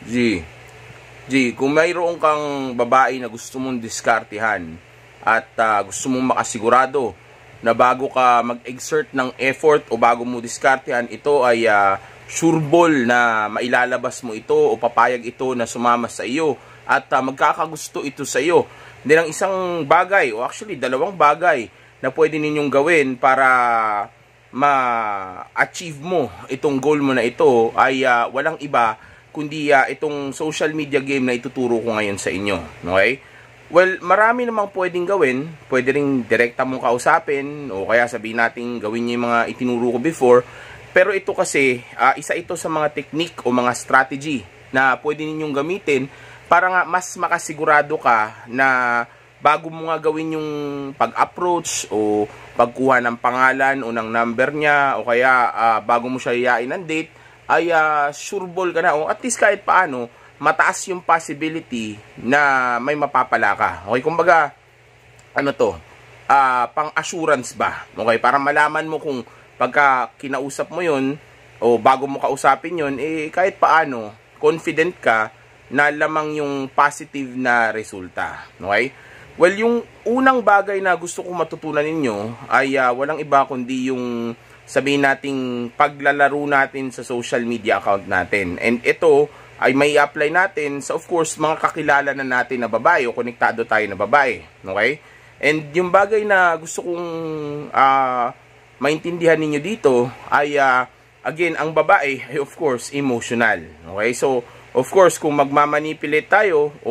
G, kung mayroon kang babae na gusto mong diskartehan at gusto mong makasigurado na bago ka mag-exert ng effort o bago mo diskartehan, ito ay sureball na mailalabas mo ito o papayag ito na sumama sa iyo at magkakagusto ito sa iyo. Then ang isang bagay o actually dalawang bagay na pwede ninyong gawin para ma-achieve mo itong goal mo na ito ay walang iba kundi itong social media game na ituturo ko ngayon sa inyo. Okay? Well, marami namang pwedeng gawin. Pwede rin direkta mong kausapin o kaya sabihin natin gawin niyo yung mga itinuro ko before. Pero ito kasi, isa ito sa mga technique o mga strategy na pwede ninyong gamitin para nga mas makasigurado ka na bago mo nga gawin yung pag-approach o pagkuha ng pangalan o ng number niya o kaya bago mo siya iyain ng date, ay sureball ka na o at least kahit paano mataas yung possibility na may mapapala ka. Okay, kumbaga ano to, pang assurance ba? Okay, para malaman mo kung pagka kinausap mo yun o bago mo kausapin yun, kahit paano confident ka na lamang yung positive na resulta. Okay? Well, yung unang bagay na gusto kong matutunan ninyo ay walang iba kundi yung sabihin nating paglalaro natin sa social media account natin. And ito ay may apply natin sa of course mga kakilala na natin na babae o konektado tayo na babae. Okay? And yung bagay na gusto kong maintindihan ninyo dito ay again, ang babae ay of course emotional. Okay? So, of course, kung magmamanipulate tayo o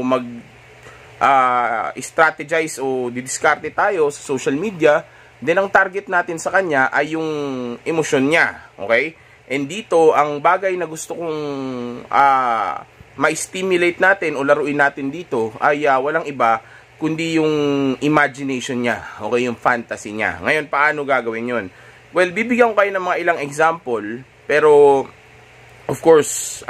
strategize o didiskarte tayo sa social media, then ang target natin sa kanya ay yung emosyon niya. Okay? And dito, ang bagay na gusto kong ma-stimulate natin o laruin natin dito ay walang iba kundi yung imagination niya. Okay? Yung fantasy niya. Ngayon, paano gagawin yun? Well, bibigyan ko kayo ng mga ilang example, pero of course,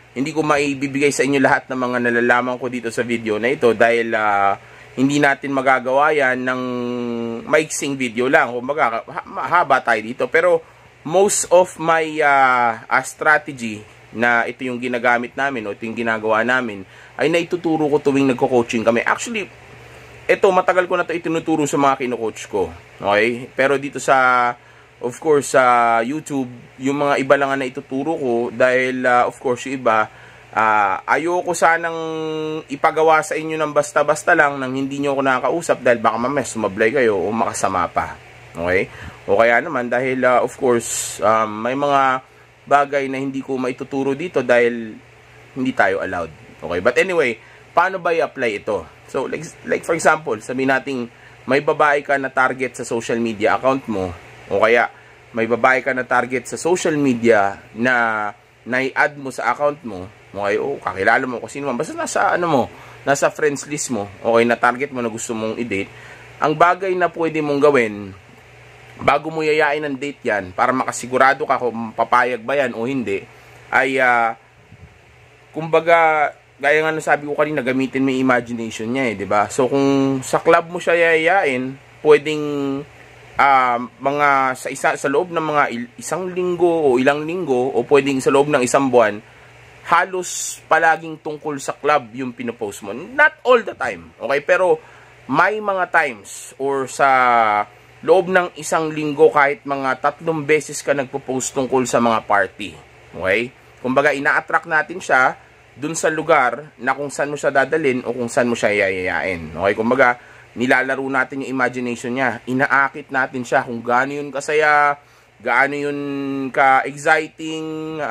hindi ko maibibigay sa inyo lahat ng mga nalalaman ko dito sa video na ito dahil hindi natin magagawa yan ng maiksing video lang. Kumbaga, mahaba tayo dito. Pero most of my strategy na ito yung ginagamit namin o ito yung ginagawa namin ay naituturo ko tuwing nagko-coaching kami. Actually, ito matagal ko na ito itinuturo sa mga kino-coach ko. Okay? Pero dito sa of course sa YouTube, yung mga iba lang na ituturo ko dahil of course yung iba ayoko sanang ipagawa sa inyo ng basta-basta lang nang hindi nyo ako nakakausap dahil baka mamaya sumablay kayo o makasama pa. Okay? O kaya naman dahil of course may mga bagay na hindi ko maituturo dito dahil hindi tayo allowed. Okay? But anyway, paano ba i-apply ito? So like for example, sabihin natin may babae ka na target sa social media account mo o kaya may babae ka na target sa social media na nai-add mo sa account mo, okay, o kakilala mo kung sino man, basta nasa ano mo, nasa friends list mo, okay, na target mo na gusto mong i-date, ang bagay na pwede mong gawin bago mo yayain ng date yan, para makasigurado ka kung papayag ba yan o hindi, ay kumbaga, gaya nga nasabi ko kanina, gamitin mo yung imagination niya, di ba? So kung sa club mo siya yayain, pwedeng mga sa loob ng mga isang linggo o ilang linggo o pwedeng sa loob ng isang buwan, halos palaging tungkol sa club yung pinopost mo. Not all the time, okay? Pero may mga times or sa loob ng isang linggo kahit mga 3 beses ka nagpo-post tungkol sa mga party. Okay? Kumbaga ina-attract natin siya dun sa lugar na kung saan mo siya dadalhin o kung saan mo siya yayayain. Okay? Kumbaga nilalaro natin yung imagination niya. Inaakit natin siya kung gaano yun kasaya, gaano yun ka-exciting,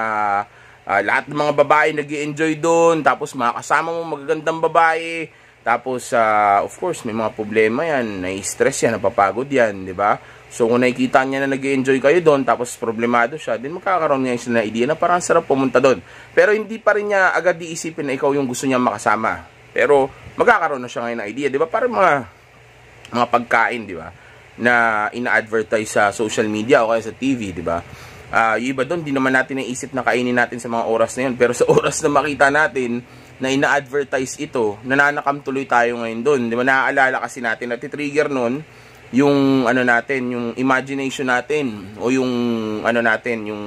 lahat ng mga babae nag-i-enjoy doon, tapos makakasama mo magagandang babae, tapos of course may mga problema yan, nai-stress yan, napapagod yan, di ba? So kung nakikita niya na nag-i-enjoy kayo doon, tapos problemado siya, din magkakaroon niya siya na idea na parang sarap pumunta doon. Pero hindi pa rin niya agad iisipin na ikaw yung gusto niya makasama. Pero magkakaroon na siya ngayon ng idea, di ba? Parang mga pagkain, di ba? Na ina-advertise sa social media o kaya sa TV, di ba? Yung iba doon, di naman natin naisip na kainin natin sa mga oras na yun. Pero sa oras na makita natin na ina-advertise ito, nananakam tuloy tayo ngayon doon. Di ba? Naaalala kasi natin, nati-trigger nun yung ano natin, yung imagination natin o yung ano natin, yung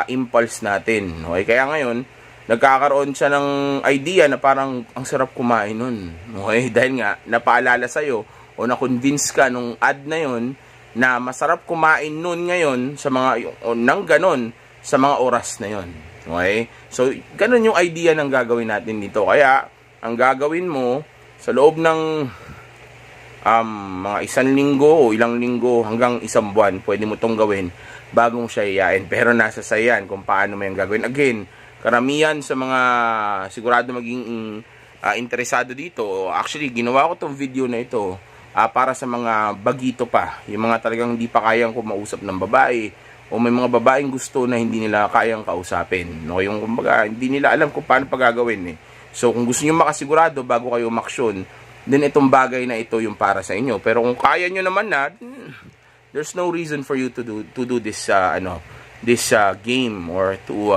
impulse natin. Okay? Kaya ngayon, nagkakaroon siya ng idea na parang ang sarap kumain nun. Okay? Dahil nga, napaalala sa'yo o na-convince ka nung ad na yon na masarap kumain nun ngayon sa mga, o nang ganon, sa mga oras na yon. Okay? So, ganon yung idea ng gagawin natin dito. Kaya, ang gagawin mo, sa loob ng mga 1 linggo o ilang linggo hanggang 1 buwan, pwede mo tong gawin bago mo siya iyain. Pero nasa sayan kung paano mo yung gagawin. Again, karamihan sa mga sigurado maging interesado dito, actually, ginawa ko tong video na ito para sa mga bagito pa. Yung mga talagang hindi pa kayang kumausap ng babae o may mga babaeng gusto na hindi nila kayang kausapin. No? Yung kumbaga, hindi nila alam kung paano pagagawin eh. So, kung gusto nyo makasigurado bago kayo umaksyon, then itong bagay na ito yung para sa inyo. Pero kung kaya nyo naman na, there's no reason for you to do this game or to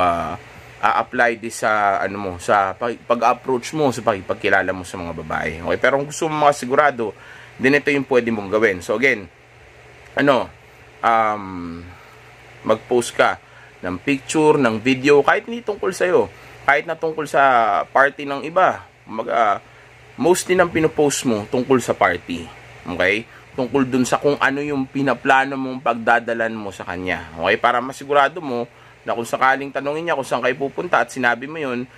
apply this sa sa pag-approach mo, sa pagkilala mo sa mga babae. Okay, pero kung gusto mo makasigurado, then ito yung pwede mong gawin. So again, mag-post ka ng picture, ng video, kahit hindi tungkol sa'yo, kahit na tungkol sa party ng iba. Mostly ng pinopost mo tungkol sa party. Okay? Tungkol dun sa kung ano yung pinaplano mong pagdadalan mo sa kanya. Okay? Para masigurado mo na kung sakaling tanongin niya kung saan kayo pupunta at sinabi mo yun,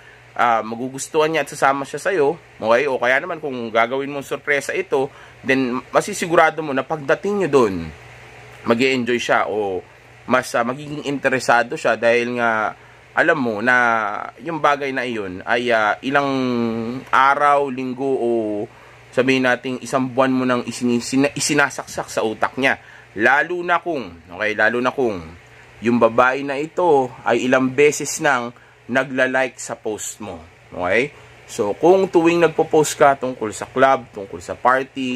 magugustuhan niya at sasama siya sa'yo. Okay? O kaya naman kung gagawin mong sorpresa ito, then masisigurado mo na pagdating nyo dun, mag-i-enjoy siya o mas magiging interesado siya dahil nga alam mo na yung bagay na iyon ay ilang araw, linggo o sabihin natin 1 buwan mo nang isinasaksak sa utak niya. Lalo na kung yung babae na ito ay ilang beses nang nagla-like sa post mo. Okay? So, kung tuwing nagpo-post ka tungkol sa club, tungkol sa party,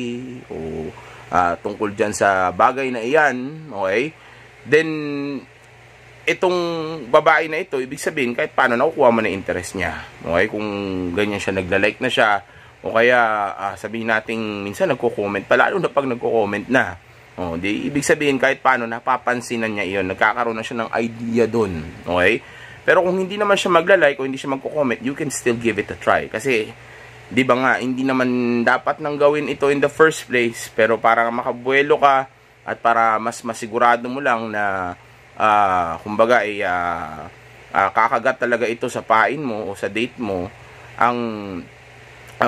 o tungkol dyan sa bagay na iyan, okay? Then, itong babae na ito, ibig sabihin, kahit paano nakukuha mo na interest niya. Okay? Kung ganyan siya, nagla-like na siya, o kaya sabihin natin, minsan nagko-comment pa, lalo na pag nagko-comment na. O, di, ibig sabihin, kahit paano, napapansinan niya iyon, nagkakaroon na siya ng idea dun. Okay? Pero kung hindi naman siya magla-like o hindi siya magko-comment, you can still give it a try. Kasi, di ba nga, hindi naman dapat nang gawin ito in the first place, pero para makabuelo ka, at para mas masigurado mo lang na kumbaga ay kakagat talaga ito sa pain mo o sa date mo, ang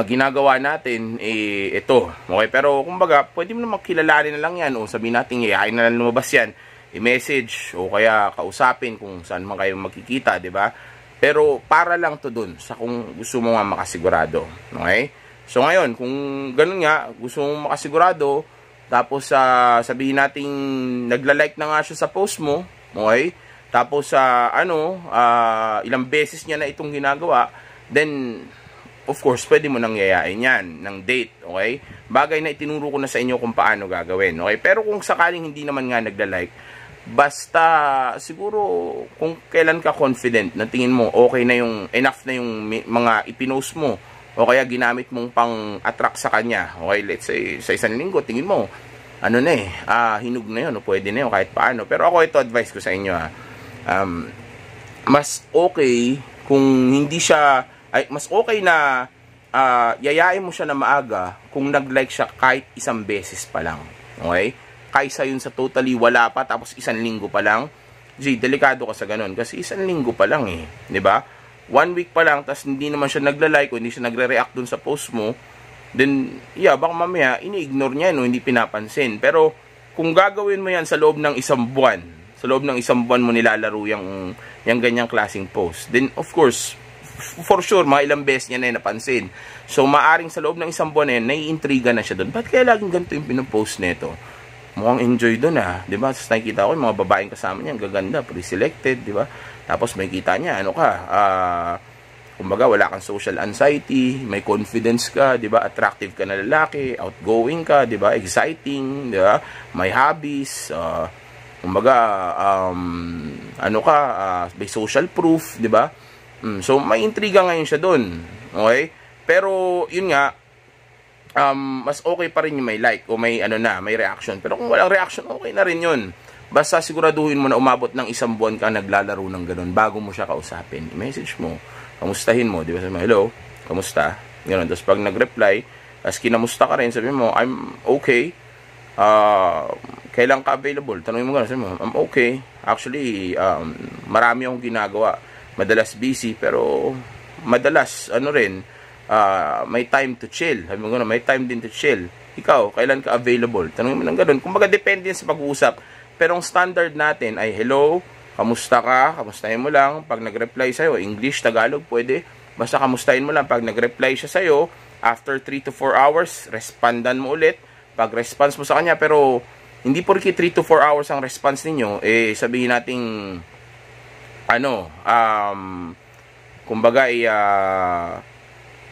ginagawa natin ito. Okay, pero kumbaga pwede mo naman kilalanin na lang yan o sabihin natin yayain na lang lumabas yan, i-message o kaya kausapin kung saan man kayo magkikita, di ba? Pero para lang to dun sa kung gusto mo nga makasigurado. Okay? So ngayon, kung ganun nga, gusto mo makasigurado, tapos sabihin natin nagla-like na nga siya sa post mo, okay? Tapos ilang beses niya na itong ginagawa, then of course pwede mo nang yayain yan ng date, okay? Bagay na itinuro ko na sa inyo kung paano gagawin, okay? Pero kung sakaling hindi naman nga nagla-like, basta siguro kung kailan ka confident na tingin mo okay na yung enough na yung mga ipinost mo, o kaya ginamit mong pang-attract sa kanya. Okay, let's say, sa 1 linggo, tingin mo, hinug na yun, o pwede na yun, kahit paano. Pero ako, ito advice ko sa inyo, mas okay kung hindi siya, mas okay na yayain mo siya na maaga kung nag-like siya kahit 1 beses pa lang. Okay? Kaysa yun sa totally wala pa, tapos 1 linggo pa lang. Delikado ka sa ganun, kasi 1 linggo pa lang di ba? 1 week pa lang, tapos hindi naman siya nagla-like o hindi siya nagre-react dun sa post mo, then, baka mamaya, ini-ignore niya, hindi pinapansin. Pero, kung gagawin mo yan sa loob ng 1 buwan, sa loob ng 1 buwan mo nilalaro yung ganyang klaseng post, then, of course, for sure, mga ilang beses niya na napansin. So, maaring sa loob ng 1 buwan na yan, naiintriga na siya dun. Ba't kaya laging ganito yung pinopost nito? Mukhang enjoy dun di ba? Tapos nakikita ko yung mga babaeng kasama niya, gaganda, pre-selected, di ba? Tapos may kita niya, kumbaga wala kang social anxiety, may confidence ka, di ba? Attractive ka na lalaki, outgoing ka, di ba? Exciting, di ba? May hobbies, kumbaga, may social proof, di ba? So, may intriga ngayon siya dun, okay? Pero, yun nga, mas okay pa rin yung may like o may may reaction. Pero kung walang reaction, okay na rin yun. Basta siguraduhin mo na umabot ng 1 buwan ka naglalaro ng ganun bago mo siya kausapin. I-message mo. kamustahin mo, di ba? Sabi mo, hello, kamusta? Ganun. Tapos pag nag-reply, as kinamusta ka rin, sabi mo, I'm okay. Kailan ka available? Tanongin mo gano'n, sabi mo, I'm okay. Actually, marami akong ginagawa. Madalas busy, pero madalas, may time to chill. Sabi mo gano'n, may time din to chill. Ikaw, kailan ka available? Tanongin mo ng gano'n. Kumbaga, depende sa pag-uusap. Pero ang standard natin ay, hello, kamusta ka? Kamustahin mo lang. Pag nag-reply sa'yo, English, Tagalog, pwede. Basta kamustahin mo lang. Pag nag-reply siya sa'yo, after 3 to 4 hours, respondan mo ulit. Pag response mo sa kanya, pero hindi porke 3 to 4 hours ang response ninyo, sabihin nating, kumbaga,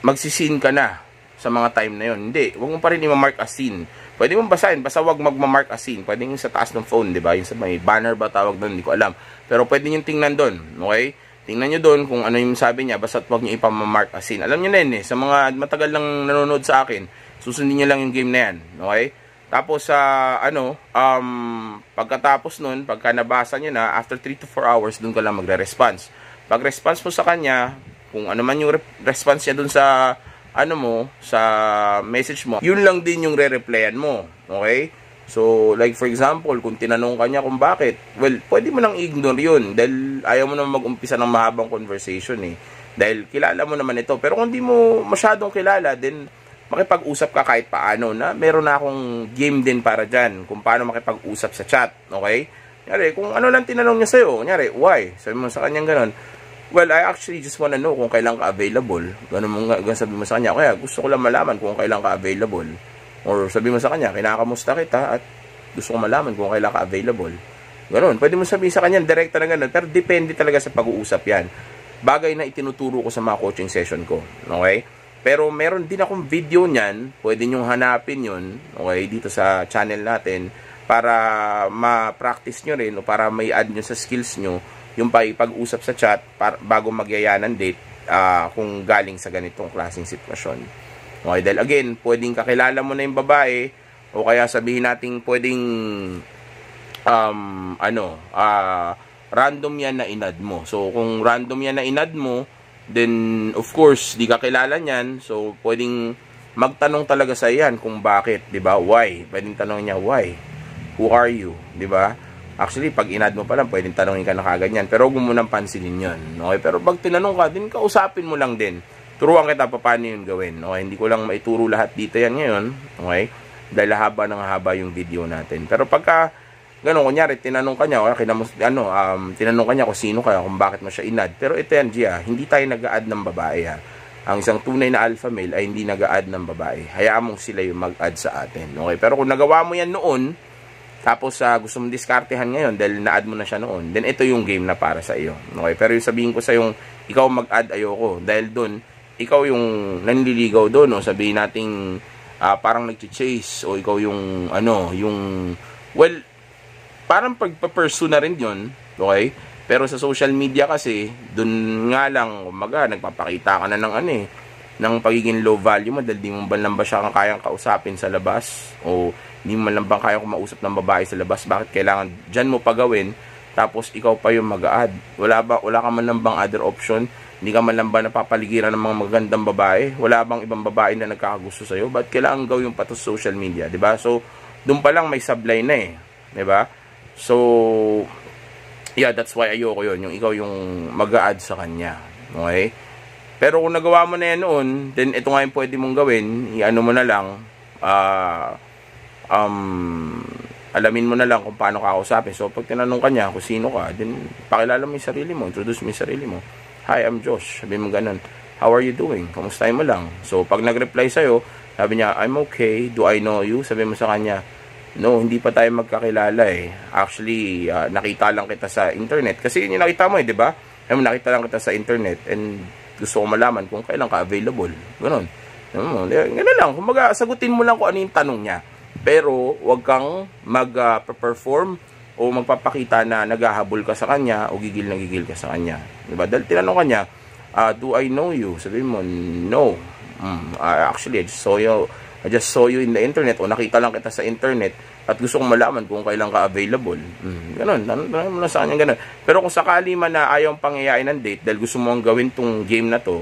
magsisin ka na sa mga time na yon. Hindi, huwag mo pa rin i-mark as scene. Pwede mong basahin, basta huwag magma-mark as scene. Pwede yung sa taas ng phone, di ba? Yung sa may banner ba tawag doon, hindi ko alam. Pero pwede nyo tingnan doon, okay? Tingnan nyo doon kung ano yung sabi niya, basta huwag nyo ipamamark as scene. Alam nyo na yun sa mga matagal lang nanonood sa akin, susundin nyo lang yung game na yan, okay? Tapos, pagkatapos nun, pagka nabasa nyo na, after 3 to 4 hours, doon ka lang magre-response. Pag response mo sa kanya, kung ano man yung response niya doon sa, sa message mo, yun lang din yung re-replyan mo, okay? So, like for example, kung tinanong ka niya kung bakit, well, pwede mo nang ignore yun dahil ayaw mo naman mag-umpisa ng mahabang conversation Dahil kilala mo naman ito. Pero kung di mo masyadong kilala, then makipag-usap ka kahit paano na meron na akong game din para dyan kung paano makipag-usap sa chat, okay? Kunyari, kung ano lang tinanong niya sa'yo, kunyari, why? Sabi mo sa kanyang ganon, well, I actually just wanna know kung kailan ka available. Ganun mo nga, sabi mo sa kanya, kaya gusto ko lang malaman kung kailan ka available. Or sabi mo sa kanya, kinakamusta kita at gusto ko malaman kung kailan ka available. Ganun. Pwede mo sabihin sa kanya, direkta na ganun. Pero depende talaga sa pag-uusap yan. Bagay na itinuturo ko sa mga coaching session ko. Okay? Pero meron din akong video niyan. Pwede nyong hanapin yun. Okay? Dito sa channel natin. Para ma-practice nyo rin o para may add nyo sa skills nyo yung pag-usap sa chat bago magyayanan date kung galing sa ganitong klaseng sitwasyon. Okay, dahil again, pwedeng kakilala mo na yung babae o kaya sabihin natin pwedeng random yan na inad mo. So, kung random yan na inad mo, then of course, di kakilala niyan. So, pwedeng magtanong talaga sa iyan kung bakit, di ba? Why? Pwedeng tanongin niya, why? Who are you? Di ba? Actually, pag inad mo pa lang, pwedeng tanongin ka na kagad yan. Pero huwag mo nang pansinin yun. Okay? Pero pag tinanong ka, din kausapin mo lang din. Turuan kita paano yun gawin. Okay? Hindi ko lang maituro lahat dito yan ngayon. Okay? Dahil haba ng haba yung video natin. Pero pagka, gano'n, kunyari, tinanong ka niya, tinanong ka niya kung sino ka, kung bakit mo siya inad. Pero ito yan, Gia, hindi tayo nag-a-add ng babae, ha? Ang isang tunay na alpha male ay hindi nag-a-add ng babae. Hayaan mong sila yung mag-add sa atin. Okay? Pero kung nagawa mo yan noon, tapos gusto mong diskartehan ngayon dahil na-add mo na siya noon, then ito yung game na para sa iyo. Okay? Pero yung sabihin ko sa yung ikaw mag-add, ayoko. Dahil doon, ikaw yung nanliligaw doon, o sabihin nating parang nag-chase, o ikaw yung well, parang pagpa-pursue na rin yun, okay? Pero sa social media kasi, doon nga lang, umaga, nagpapakita ka na ng ng pagiging low value mo, dahil di mo ba lang ba siya kayang kausapin sa labas, o hindi mo lang bang kayang kumausap ng babae sa labas, bakit kailangan dyan mo pagawin, tapos ikaw pa yung mag-a-add? Wala ka man lang bang other option? Hindi ka man lang ba napapaligiran ng mga magandang babae? Wala bang ibang babae na nagkakagusto sa'yo? Ba't kailangan gawin pa to social media? Diba? So, doon pa lang may sablay na Diba? So, yeah, that's why ayoko yun. Yung ikaw yung mag-a-add sa kanya. Okay? Pero kung nagawa mo na yan noon, then ito nga yung pwede mong gawin. I-ano mo na lang. Alamin mo na lang kung paano ka kausapin. So, pag tinanong ka niya kung sino ka, then pakilala mo yung sarili mo. Introduce mo yung sarili mo. Hi, I'm Josh. Sabi mo ganun. How are you doing? Kamustahin mo lang. So, pag nag-reply sa'yo, sabi niya, I'm okay. Do I know you? Sabi mo sa kanya, no, hindi pa tayo magkakilala Actually, nakita lang kita sa internet. Kasi yun yung nakita mo di ba? Nakita lang kita sa internet and gusto ko malaman kung kailan ka available. Ganun. Ganun lang. Kumbaga, sagutin mo lang kung ano yung tanong niya. Pero, huwag kang mag-perform o magpapakita na naghahabol ka sa kanya o gigil na gigil ka sa kanya. Diba? Dahil tinanong kanya, do I know you? Sabi mo, no. Actually, I just saw you I just saw you in the internet o nakita lang kita sa internet at gusto kong malaman kung kailan ka available. Ganun, tanong mo na sa kanya ganun. Pero kung sakali man na ayaw pangyayain ng date dahil gusto mo ang gawin tong game na to,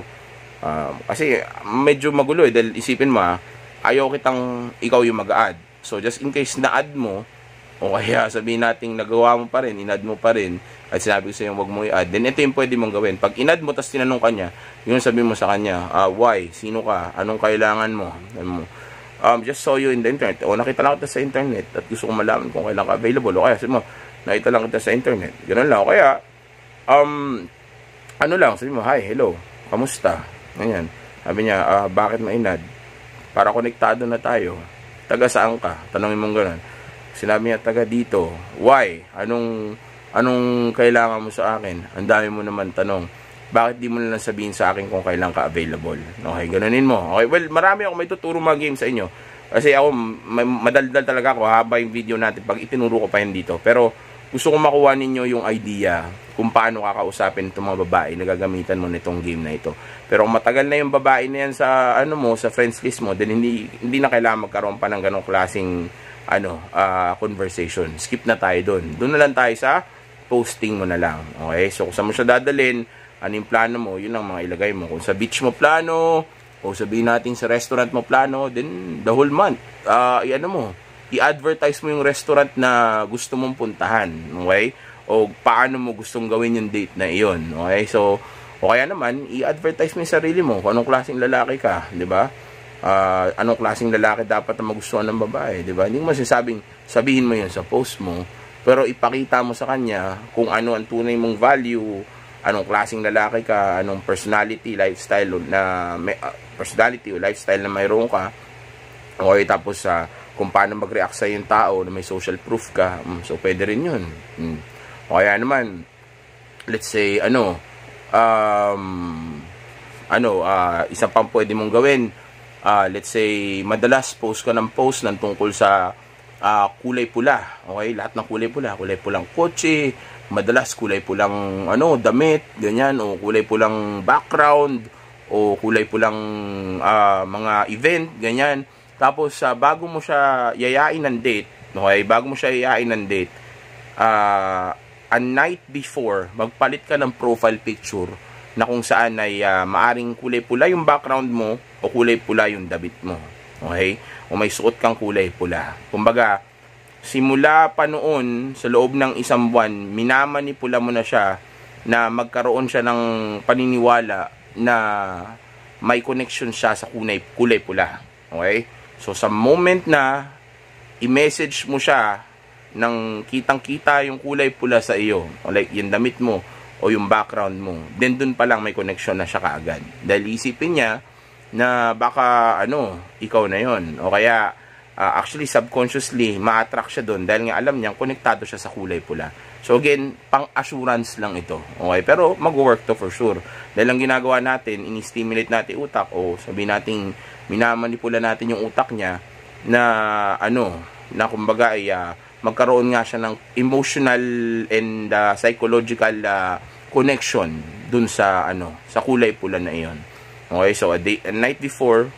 kasi medyo magulo dahil isipin mo ayaw kitang ikaw yung mag-add. So just in case na-add mo, o kaya sabihin natin nagawa mo pa rin, in-add mo pa rin, at sinabi ko sa'yo wag mo i-add, then ito yung pwede mong gawin. Pag in-add mo, tapos tinanong ka niya, yun sabihin mo sa kanya, why? Sino ka? Anong kailangan mo? Just saw you in the internet. O nakita lang kita sa internet at gusto kong malaman kung kailan ka available. O kaya sabi mo, nakita lang kita sa internet. Ganun lang. O kaya, ano lang, sabi mo, hi, hello, kamusta? Ganyan. Sabi niya, bakit ma-in-add? Para konektado na tayo. Taga saan ka? Tanongin mong ganun. Sinabi niya, taga dito. Why? Anong kailangan mo sa akin? Ang dami mo naman tanong. Bakit di mo na lang sabihin sa akin kung kailan ka available? Okay, ganunin mo. Okay, well, marami ako may tuturo mga game sa inyo. Kasi ako, madaldal talaga ako haba yung video natin pag itinuro ko pa yan dito. Pero gusto kong makuha ninyo yung idea kung paano kakausapin itong mga babae na gagamitan mo nitong game na ito. Pero kung matagal na yung babae na yan sa, sa friends list mo, then hindi na kailangan magkaroon pa ng ganong klaseng conversation. Skip na tayo doon. Doon na lang tayo sa posting mo na lang. Okay? So, kung saan mo siya dadalhin, ano yung plano mo, yun ang mga ilagay mo. Kung sa beach mo plano, o sabihin natin sa restaurant mo plano, then the whole month, i-advertise mo yung restaurant na gusto mong puntahan. Okay? O paano mo gustong gawin yung date na iyon. Okay? So, o kaya naman, i-advertise mo yung sarili mo kung anong klaseng lalaki ka. Diba? Anong klaseng lalaki dapat na magustuhan ng babae. Diba? Hindi mo sabihin mo yun sa post mo, pero ipakita mo sa kanya kung ano ang tunay mong value, anong klaseng lalaki ka, anong personality, lifestyle na mayroon ka. Okay, tapos kung paano mag-react sa yung tao na may social proof ka. So, pwede rin yun. O kaya naman, let's say, isa pang pwede mong gawin. Let's say, madalas post ka ng post ng tungkol sa kulay pula. Okay, lahat ng kulay pula. Kulay pulang kotse, madalas kulay pulang damit, ganyan, o kulay pulang background, o kulay pulang mga event, ganyan. Tapos, bago mo siya yayain ng date, a night before, magpalit ka ng profile picture na kung saan ay maaring kulay pula yung background mo o kulay pula yung damit mo. Okay? O may suot kang kulay pula. Kumbaga, simula pa noon, sa loob ng isang buwan, minamanipula mo na siya na magkaroon siya ng paniniwala na may connection siya sa kulay pula. Okay? So, sa moment na i-message mo siya nang kitang-kita yung kulay pula sa iyo, o like yung damit mo o yung background mo, then dun pa lang may connection na siya kaagad. Dahil isipin niya na baka ikaw na yon, o kaya actually subconsciously ma-attract siya dun dahil nga alam niya konektado siya sa kulay pula. So again, pang-assurance lang ito. Okay, pero mag-work to for sure. Dahil ang ginagawa natin, ini-stimulate natin utak, o sabihin natin minamanipula natin yung utak niya na na kumbaga ay magkaroon nga siya ng emotional and psychological connection dun sa sa kulay pula na iyon. Okay, so a night before,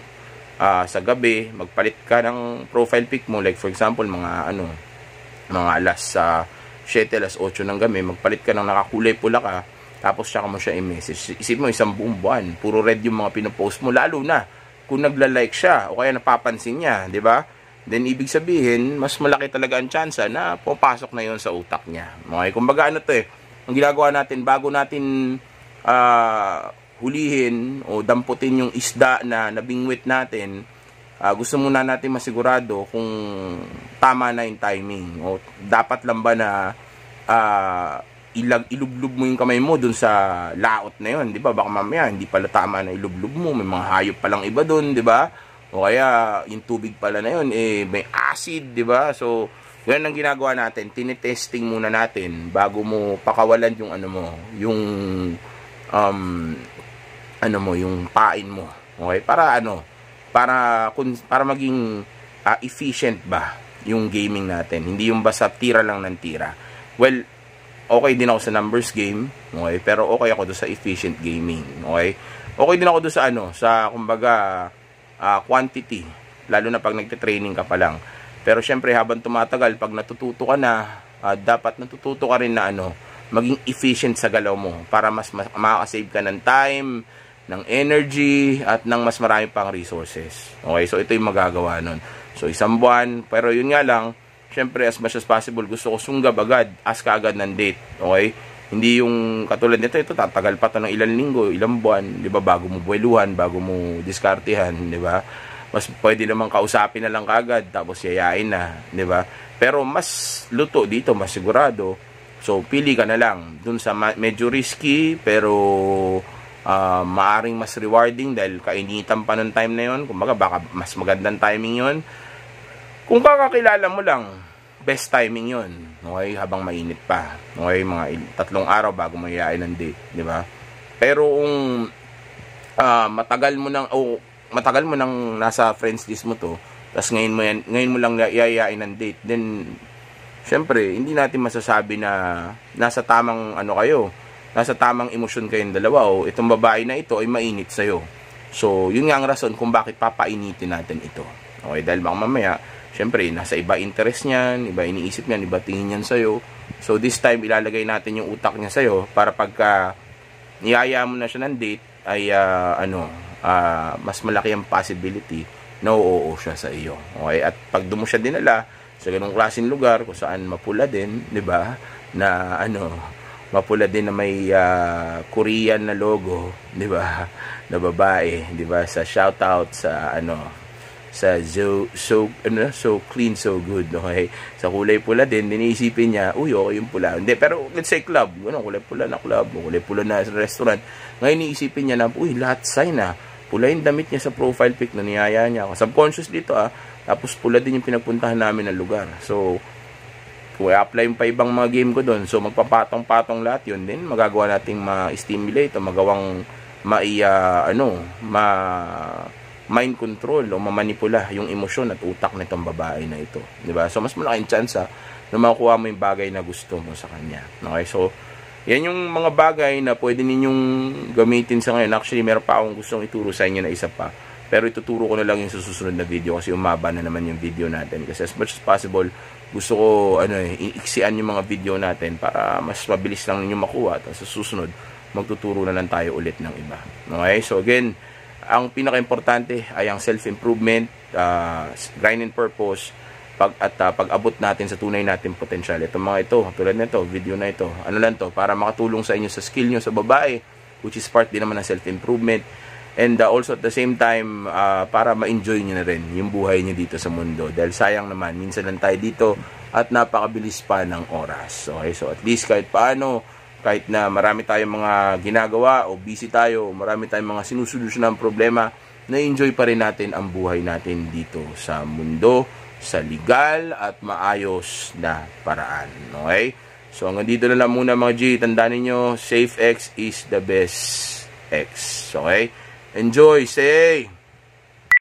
sa gabi, magpalit ka ng profile pic mo, like for example mga alas 7, alas 8 ng gabi, magpalit ka ng nakakulay pula ka, tapos saka mo siya i-message. Isip mo, isang buong buwan, puro red yung mga pinopost mo, lalo na kung nagla-like siya o kaya napapansin niya, di ba? Then ibig sabihin, mas malaki talaga ang tsansa na pupasok na yon sa utak niya. Okay, kumbaga ang ginagawa natin bago natin hulihin o damputin yung isda na nabingwit natin, gusto muna natin masigurado kung tama na yung timing, o dapat lang ba na ilublob mo yung kamay mo dun sa laot na yon, di ba? Baka mamaya hindi pala tama na ilublob mo, may mga hayop palang iba dun, di ba? O kaya yung tubig pala na yon may acid, di ba? So ganun ang ginagawa natin, tinitesting muna natin bago mo pakawalan yung yung pain mo. Okay? Para maging efficient ba yung gaming natin. Hindi yung basta tira lang ng tira. Well, okay din ako sa numbers game, okay? Pero okay ako doon sa efficient gaming, okay? Okay din ako doon sa sa kumbaga quantity. lalo na pag nagte-training ka pa lang. Pero syempre habang tumatagal, pag natututo ka na, dapat natututo ka rin na maging efficient sa galaw mo para mas makakasave ka ng time, ng energy, at ng mas marami pang resources. Okay, so ito yung magagawa nun. So isang buwan, pero yun nga lang, syempre as much as possible, gusto ko sunggab agad, ask ka agad ng date. Okay? Hindi yung katulad nito, ito tatagal pa to ng ilang linggo, ilang buwan, di ba, bago mo buweluhan, bago mo diskartehan, di ba? Mas pwede naman kausapin na lang kagad, tapos yayain na, di ba? Pero mas luto dito, mas sigurado. So pili ka na lang dun sa medyo risky, pero maaring mas rewarding dahil kainitan pa ng time na yun. Kumbaga baka mas magandang timing yun. Kung kakakilala mo lang, best timing yun. Okay, habang mainit pa. Okay, mga 3 araw bago mo yayain ng date, di ba? Pero kung matagal mo nang nasa friends list mo to, tapos ngayon mo lang yayain ng date, then syempre hindi natin masasabi na nasa tamang nasa tamang emosyon kayong dalawa, o itong babae na ito ay mainit sa'yo. So, yun nga ang rason kung bakit papainitin natin ito. Okay, dahil baka mamaya, syempre, nasa iba interest niyan, iba iniisip niyan, iba tingin niyan sa'yo. So, this time, ilalagay natin yung utak niya sa'yo para pagka niyaya mo na siya ng date, ay, mas malaki ang possibility na oo siya sa iyo. Okay, at pag doon mo siya dinala sa ganung klaseng lugar, kung saan mapula din, di ba, na mapula din na may Korean na logo, 'di ba? Na babae, 'di ba? Sa shoutout sa sa so clean, so good, okay? Sa kulay pula din, iniisipin niya, uy, okay yung pula. Hindi, pero let's say club, kulay pula na club, kulay pula na restaurant. Ngayon iniisipin niya na, uy, lahat sign na. Pula yung damit niya sa profile pic na niyaya niya. Subconscious dito tapos pula din yung pinagpuntahan namin na lugar. So kung i-apply pa ibang mga game ko doon, so magpapatong-patong lahat yun din, magagawa nating ma-stimulate o magawang mind control o mamanipula yung emosyon at utak nitong babae na ito, di ba? So mas malaking chance na makuha mo yung bagay na gusto mo sa kanya. Okay, so yan yung mga bagay na pwede ninyong gamitin sa ngayon. Actually, meron pa akong gustong ituro sa inyo na isa pa, pero ituturo ko na lang yung susunod na video kasi umaba na naman yung video natin. Kasi as much as possible, gusto ko iiksian yung mga video natin para mas mabilis lang ninyo makuha, at sa susunod magtuturo na lang tayo ulit ng iba. Okay, so again, ang pinaka-importante ay ang self-improvement, grind and purpose, pag-abot natin sa tunay natin potensyal. Itong mga ito, tulad nito, video na ito, lang to, para makatulong sa inyo sa skill nyo sa babae, which is part din naman ng self-improvement. And also at the same time, para ma-enjoy nyo na rin yung buhay nyo dito sa mundo. Dahil sayang naman, minsan lang tayo dito at napakabilis pa ng oras. Okay, so at least kahit paano, kahit na marami tayong mga ginagawa o busy tayo, marami tayong mga sinusolusyon ng problema, na-enjoy pa rin natin ang buhay natin dito sa mundo, sa legal at maayos na paraan. Okay? So hanggang dito na lang muna mga G. Tandaan ninyo, safe X is the best X. Okay? Enjoy, say!